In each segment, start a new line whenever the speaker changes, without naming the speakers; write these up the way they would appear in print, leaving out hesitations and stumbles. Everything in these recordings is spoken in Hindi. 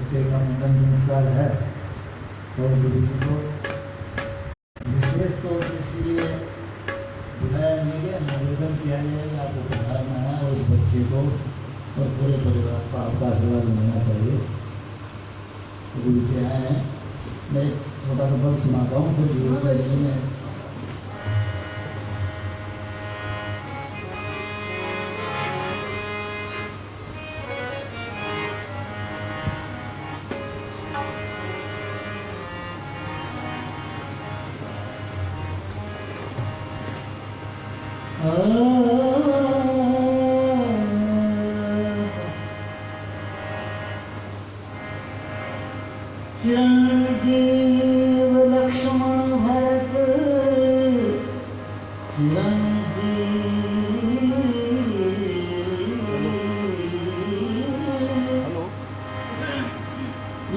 बच्चे का मुंडन संस्कार है और गुरु जी को विशेष तौर से इसलिए बुलाया नहीं गया, निवेदन किया जाएगा आपको पधारना है और उस बच्चे को और पूरे परिवार को आपका आशीर्वाद मिलना चाहिए। तो गुरु जी आए हैं, मैं एक छोटा सा पद सुनाता हूँ फिर गुरु जी ने चिरंजीव लक्ष्मण भरत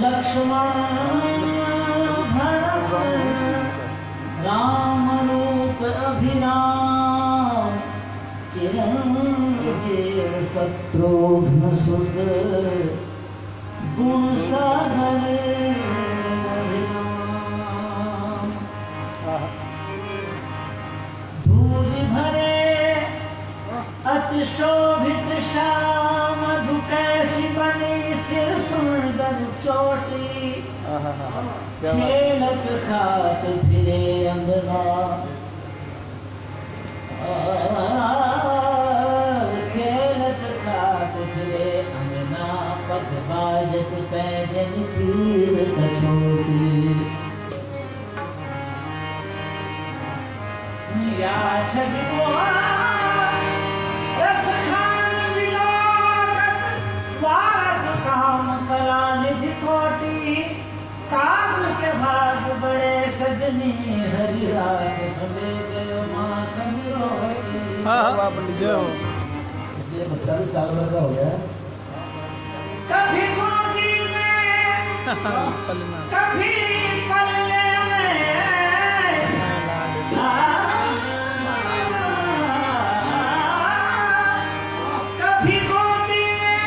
लक्ष्मण भरत राम रूप अभिराम चिरंजीव शत्रुघ्न सुत गुण सागर धूलि भरे अति शोभित श्याम झुकैसी बनी सिर सुंदर चोटी खेलत खात फिरे अंगना खेलत खात फिरे अंगना पग बाजत पैजन पीर कछोटी या छवि रस खान विलागत वारत काम कला निधि कोटि काग के भाग बड़े सजनी हरि रात सुने गयो माखन रोटी।
हाँ पंडित जी
इसलिए बच्चा भी साल भर का हो गया।
कभी गोदी में कभी पल्ले में कभी गोदी में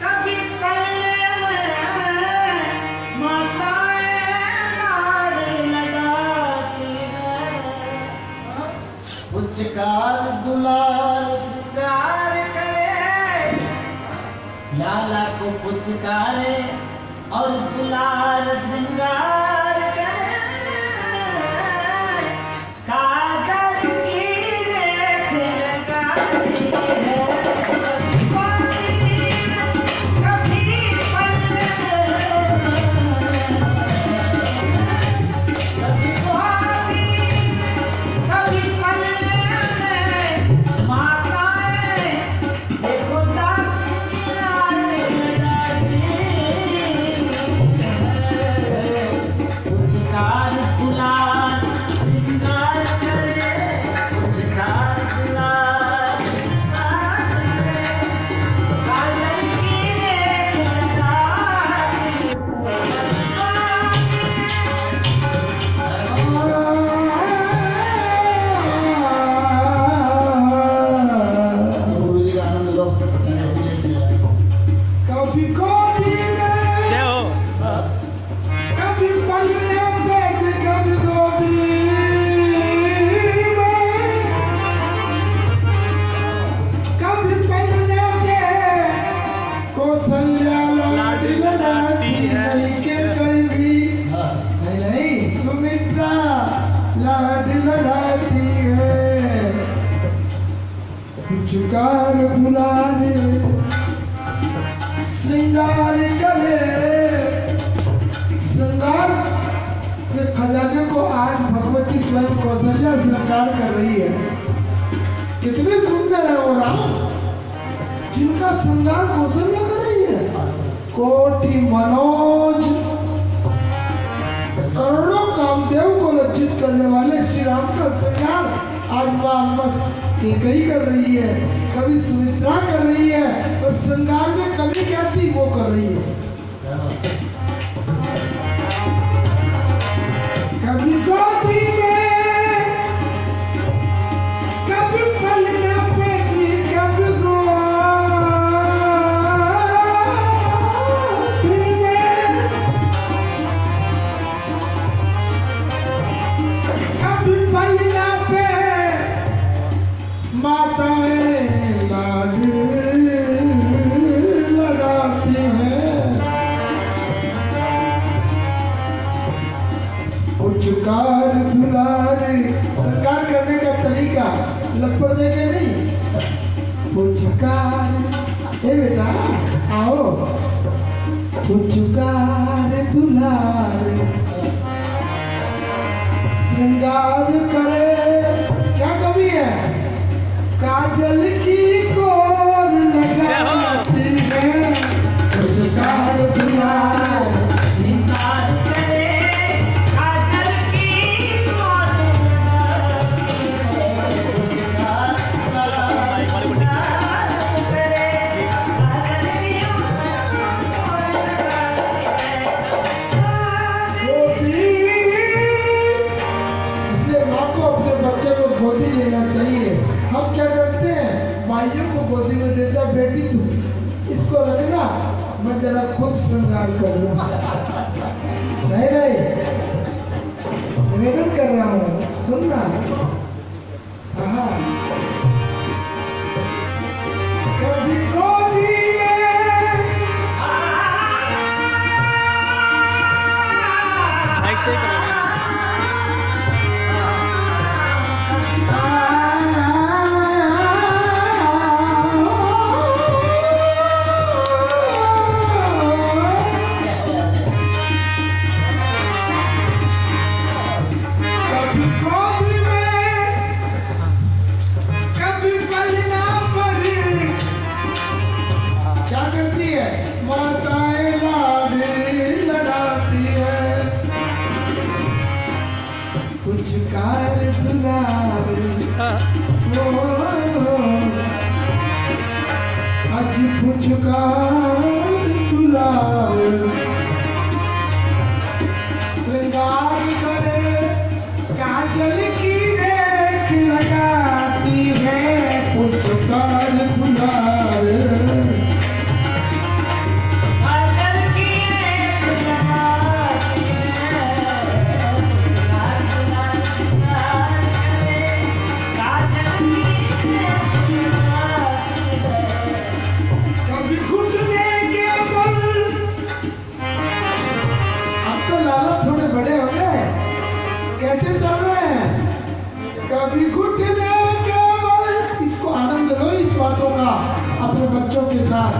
कभी पल्ले में माताएं लाड लगाती हैं।
पुचकार दुलार
श्रृंगार करे
लाला को पुचकारे और दुलार श्रृंगार करे
काजल की रेख लगाती है। कभी पल्ले कभी गोदी कभी पल्ले में माताएं देखो दाती लाड लगाती
पुचकार दुलार श्रृंगार करे पुचकार दुलार श्रृंगार करे
काजल की रेख लगाती
गुरु जी का आनंद लो।
कभी गोदी में
जय हो
कभी पलने पे कभी गोदी में कभी पलने पे कौशल्या लाड लगाती है। नहीं के कोई भी नहीं सुमित्रा लाड लड़ाती है। पुचकार दुलारे श्रृंगार करे श्रृंगार के खजाने को आज भगवती स्वयं कौशल्या श्रृंगार कर रही है। कितने सुंदर है वो राम जिनका श्रृंगार कौशल्या कर रही है। कोटि मनोज करोड़ों कामदेव को लज्जित करने वाले श्री राम का श्रृंगार आज मां बस एक ही कर रही है। कभी सुमित्रा कर रही है और श्रृंगार में कभी कहती वो कर रही है। कभी गोदी में कभी पलने पे कभी गोदी माताएं लाड लगाती हैं, पुचकार दुलारे। श्रृंगार करने का तरीका लपड़ दे के नहीं, पुचकार, ए बेटा आओ, पुचकार दुलारे, श्रृंगार करे। क्या कमी है? काजल की कोर लगाती है, पुचकार दुलारे, श्रृंगार करे, काजल की कोर लगाती है, पुचकार दुलारे, श्रृंगार करे, काजल की कोर लगाती है। इसलिए माँ को अपने बच्चे को गोदी लेना चाहिए। हम क्या करते हैं, भाइयों को गोदी में देते हैं, बेटी तू इसको रखना, मैं जरा खुद श्रृंगार कर लूँ। नहीं नहीं, निवेदन कर रहा हूँ, सुनना। हाँ, कभी गोदी में
ऐसे ही करोगे।
कभी गोदी में, कभी पलना पड़ी। क्या करती है? माताएं लाड लड़ाती है, पुचकार दुलारे, आज पुचकार दुलारे, श्रृंगार करे, काजल की रेख लगाती है, पुचकार दुलारे, काजल की रेख लगाती है, पुचकार दुलारे, श्रृंगार करे, काजल की रेख लगाती है। कभी घुटने के बल, अब तो लाला थोड़े बड़े हो गए, कैसे चल रहे हैं? कभी घुटने के बल, इसको आनंद लो इस बातों का अपने बच्चों के साथ।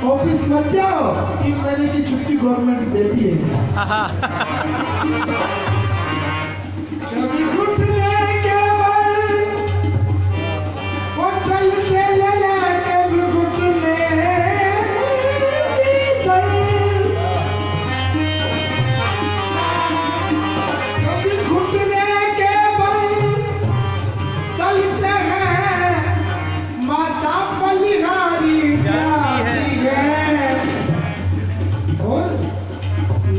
ऑफिस मत जाओ, 3 महीने की छुट्टी गवर्नमेंट देती है। कभी घुटने के बल, वो चलते लगा, कभी घुटने के बल, कभी घुटने के बल चलते हैं, माता बलिहारी जाती है, और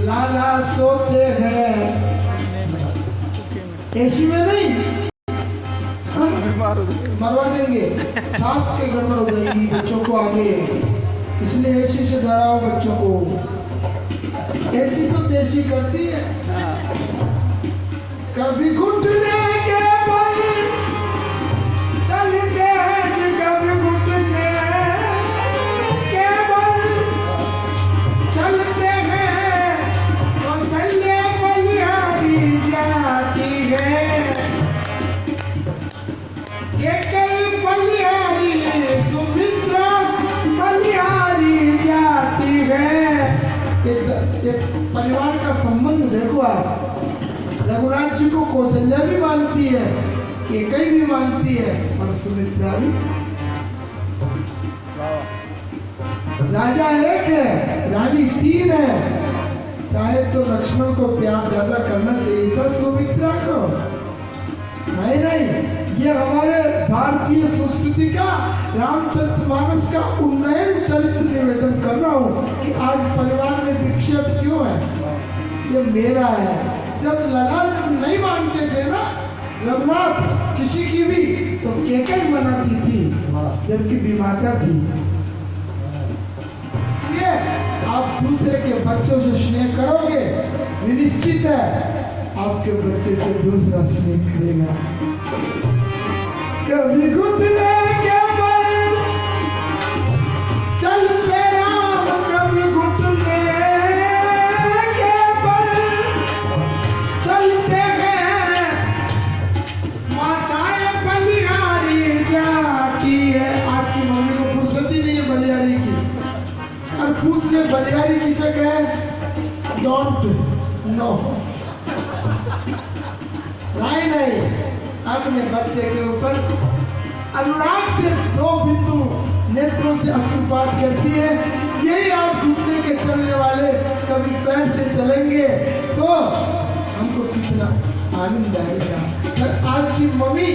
लाला सोते हैं एसी में नहीं, मरवा देंगे, सांस के गड़बड़ हो जाएगी बच्चों को आगे, इसलिए एसी से डराओ बच्चों को। एसी तो देसी करती है। कभी घुटने के बल चलते हैं, कभी घुटने के बल चलते हैं, कौशल्या बलिहारी जाती है, केकई बलिहारी, सुमित्रा बलिहारी जाती है। एक परिवार का संबंध देखो आप, रघुनाथ जी को कौशल्या भी मानती है, केकई भी मानती है, और सुमित्रा भी। राजा एक है, रानी 3 है। चाहे तो लक्ष्मण को प्यार ज्यादा करना चाहिए था सुमित्रा को, नहीं नहीं, ये हमारे भारतीय संस्कृति का, रामचरितमानस का उन्नयन चरित्र निवेदन कर रहा हूँ कि आज परिवार में विक्षेप क्यों है, ये मेरा है। जब लला नहीं मानते थे ना रघुनाथ किसी की भी, तो केकई बनाती थी, जबकि विमाता थी। इसलिए आप दूसरे के बच्चों से स्नेह करोगे, निश्चित है आपके बच्चे से दूसरा स्नेह करेगा। कभी घुटने के बल चलते राम, कभी घुटने के बल चलते हैं। माताएं बलिहारी जाती है। आज की मम्मी को फुर्सत ही नहीं है बलिहारी की, और पूछ ले बलिहारी की जगह डोंट नो। नहीं, अपने बच्चे के ऊपर अनुराग से 2 बिंदु नेत्रों से आशीर्वाद करती है। यही आज घुटने के चलने वाले कभी पैर से चलेंगे तो हमको कितना आनंद आएगा। पर आज की मम्मी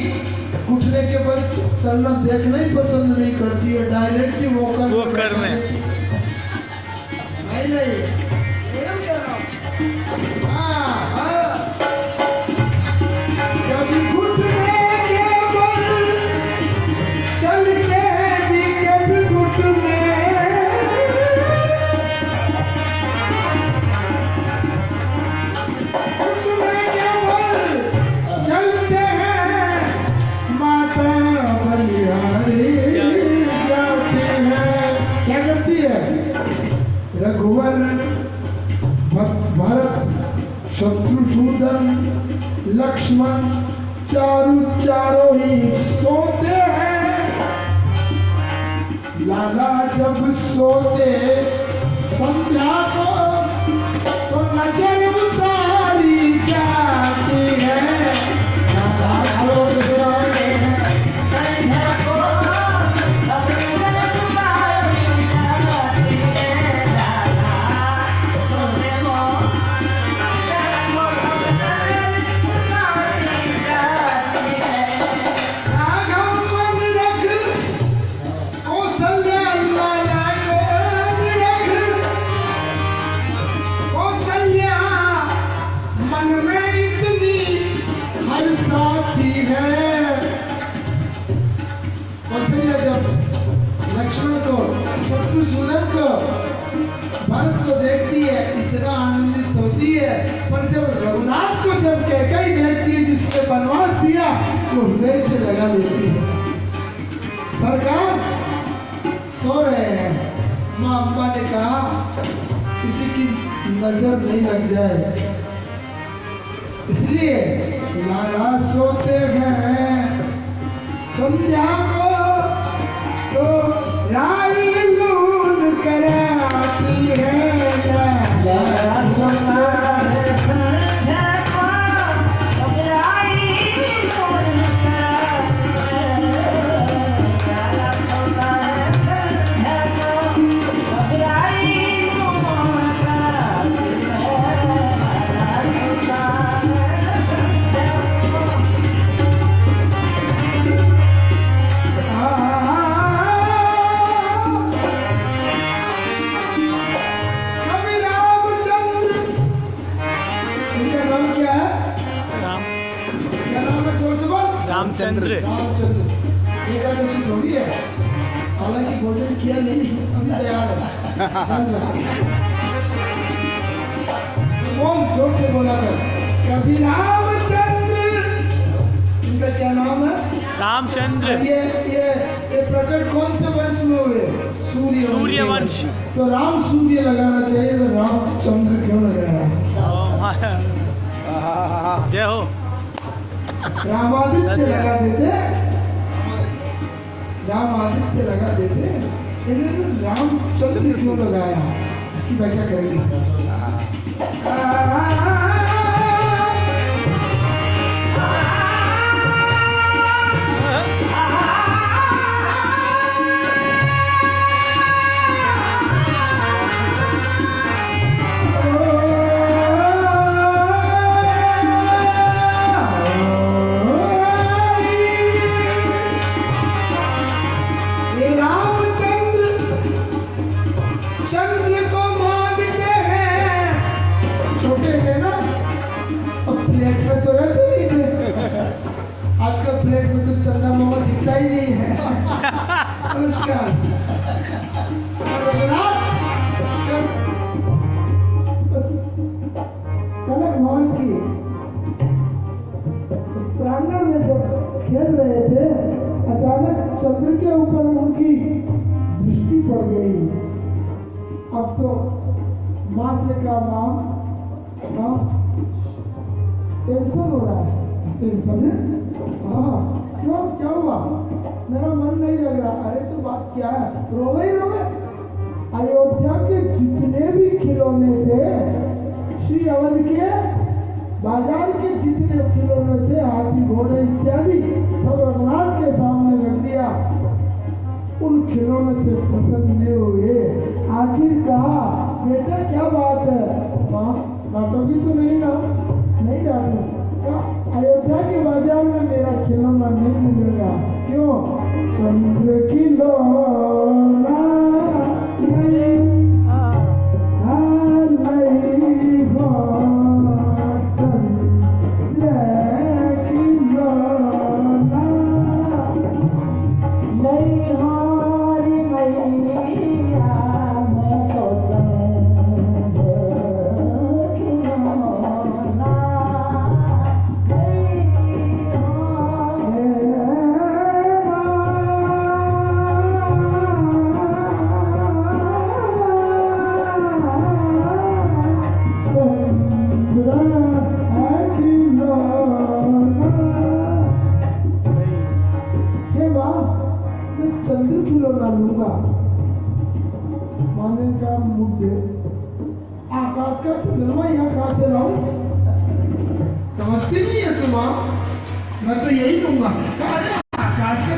घुटने के बल चलना देखना ही पसंद नहीं करती है, डायरेक्टली वो कर में नहीं कभी घुटने के बल चलते जी, कभी घुटने के बल चलते हैं। माता बलिहारी जाती है। क्या करती है? रघुवर भरत शत्रुसूदन लक्ष्मण चारों ही सोते हैं। लाला जब सोते संध्या को तो नजर उतारी जाती है। लाला जब सोते संध्या को लक्ष्मण को शत्रुसूदन को भरत को देखती है, इतना आनंदित होती है। पर जब रघुनाथ को जब कैकेयी देखती है जिसने वनवास दिया, तो हृदय से लगा लेती है। सरकार सो रहे हैं। माँ अम्बा ने कहा किसी की नजर नहीं लग जाए, इसलिए लाला सोते हैं संध्या को तो रानी लून कराती है। लाला सोता है संध्या को तो रानी लून कराती है। लाला सोता है संध्या को तो रानी लून कराती है। लाला सोता
रामचंद्र।
एकादशी थोड़ी है, हालांकि भोजन किया नहीं, अभी तैयार है। कौन जोर से बोला कर? कभी रामचंद्र, इनका क्या नाम है?
रामचंद्र।
ये प्रकट कौन से वंश में हुए?
सूर्यवंश।
तो राम सूर्य लगाना चाहिए, तो रामचंद्र क्यों लगाया?
जय हो।
रामादित्य लगा देते, रामादित्य लगा देते, इन्हें रामचंद्र क्यों लगाया? इसकी व्याख्या करेंगे। प्लेट में तो चंदा मामा दिखता ही नहीं है। नमस्कार। कनक भवन की प्रांगण में जब खेल रहे थे चंद्र के ऊपर उनकी दृष्टि पड़ गई। अब तो मात्र का नाम टेंशन हो रहा है। टेंशन है? हाँ, क्यों, क्या हुआ? मेरा मन नहीं लग रहा। अरे तो बात क्या है? रोवे ही रोवे। अयोध्या के जितने भी खिलौने थे, श्री अवध के बाजार के जितने खिलौने थे, हाथी घोड़े इत्यादि, सब रघुनाथ के सामने रख दिया। उन खिलौने से प्रसन्न नहीं हुए। आखिर कहा, बेटा क्या बात है? माँ, डांटोगी तो नहीं ना? नहीं डांटू। अयोध्या के बाजार में मेरा खिलौना नहीं मिलेगा। क्यों? चंद्र खिलौना समझती नहीं है तुम? मैं तो यही दूंगा। आकाश का